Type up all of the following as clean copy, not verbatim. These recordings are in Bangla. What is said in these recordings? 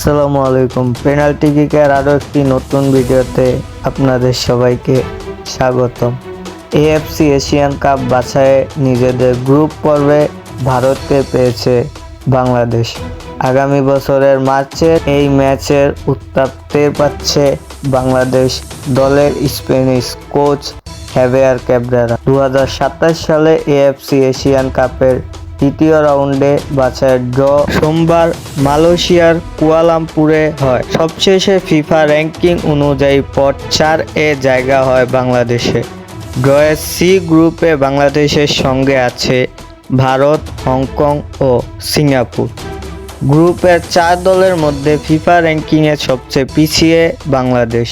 আসসালামু আলাইকুম। পেনাল্টি কিকের আরও একটি নতুন ভিডিওতে আপনাদের সবাইকে স্বাগতম। এএফসি এশিয়ান কাপ বাছাইয়ে নিজেদের গ্রুপ পর্বে ভারতকে পেয়েছে বাংলাদেশ। আগামী বছরের মার্চে এই ম্যাচের উত্তাপ টের পাচ্ছে বাংলাদেশ দলের স্প্যানিশ কোচ হেভিয়ার ক্যাব্রেরা। 2027 সালে এএফসি এশিয়ান কাপের তৃতীয় রাউন্ডে বাছাইয়ের ড্র সোমবার মালয়েশিয়ার কুয়ালালামপুরে হয়। সবশেষে ফিফা র্যাঙ্কিং অনুযায়ী পট 4-এ জায়গা হয় বাংলাদেশে। ড্রয়ে সি গ্রুপে বাংলাদেশের সঙ্গে আছে ভারত, হংকং ও সিঙ্গাপুর। গ্রুপের 4 দলের মধ্যে ফিফা র্যাঙ্কিংয়ে সবচেয়ে পিছিয়ে বাংলাদেশ।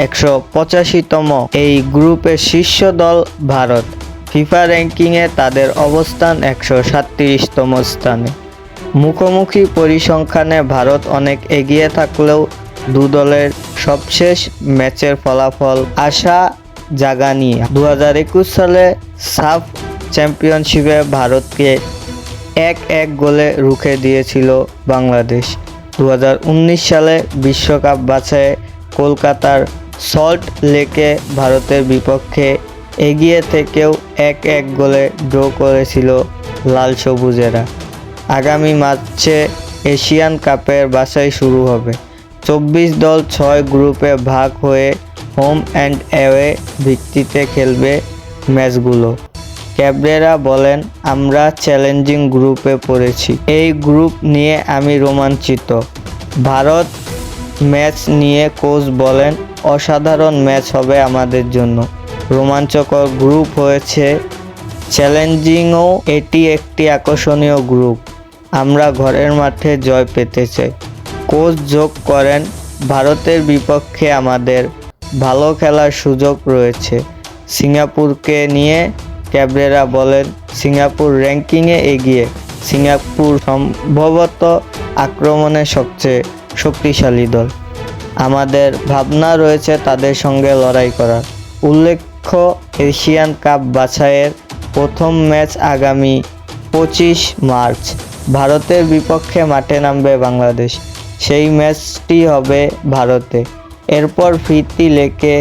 185তম এই গ্রুপের শীর্ষ দল ভারত। ফিফা র্যাঙ্কিংয়ে তাদের অবস্থান 137তম স্থানে। মুখোমুখি পরিসংখ্যানে ভারত অনেক এগিয়ে থাকলেও দু দলের সবশেষ ম্যাচের ফলাফল আশা জাগানি। 2021 সালে সাফ চ্যাম্পিয়নশিপে ভারতকে 1-1 গোলে রুখে দিয়েছিল বাংলাদেশ। 2019 সালে বিশ্বকাপ বাছাইয়ে কলকাতার সল্ট লেকে ভারতের বিপক্ষে এগিয়ে থেকেও 1-1 গোলে ড্র করেছিল লাল সবুজেরা। আগামী মার্চে এশিয়ান কাপের বাছাই শুরু হবে। 24 দল 6 গ্রুপে ভাগ হয়ে হোম অ্যান্ড অ্যাওয়ে ভিত্তিতে খেলবে ম্যাচগুলো। ক্যাব্রেরা বলেন, আমরা চ্যালেঞ্জিং গ্রুপে পড়েছি। এই গ্রুপ নিয়ে আমি রোমাঞ্চিত। ভারত ম্যাচ নিয়ে কোচ বলেন, অসাধারণ ম্যাচ হবে আমাদের জন্য। রোমাঞ্চকর গ্রুপ হয়েছে, চ্যালেঞ্জিংও। এটি একটি আকর্ষণীয় গ্রুপ। আমরা ঘরের মাঠে জয় পেতে চাই। কোচ যোগ করেন, ভারতের বিপক্ষে আমাদের ভালো খেলার সুযোগ রয়েছে। সিঙ্গাপুরকে নিয়ে ক্যাব্রেরা বলেন, সিঙ্গাপুর র্যাঙ্কিংয়ে এগিয়ে। সিঙ্গাপুর সম্ভবত আক্রমণে সবচেয়ে শক্তিশালী দল। আমাদের ভাবনা রয়েছে তাদের সঙ্গে লড়াই করার। উল্লেখ্য, এশিয়ান কাপ বাছাইয়ের প্রথম ম্যাচ আগামী 25 মার্চ ভারতের বিপক্ষে মাঠে নামবে বাংলাদেশ। সেই ম্যাচটি হবে ভারতে। এরপর ফিরতি লেকে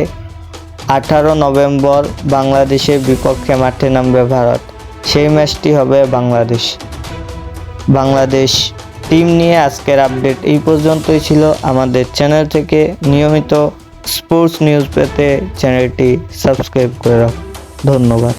18 নভেম্বর বাংলাদেশের বিপক্ষে মাঠে নামবে ভারত। সেই ম্যাচটি হবে বাংলাদেশ টিম নিয়ে আজকের আপডেট এই পর্যন্তই ছিল। আমাদের চ্যানেল থেকে নিয়মিত স্পোর্টস নিউজ পেতে চ্যানেলটি সাবস্ক্রাইব করে রাখুন। ধন্যবাদ।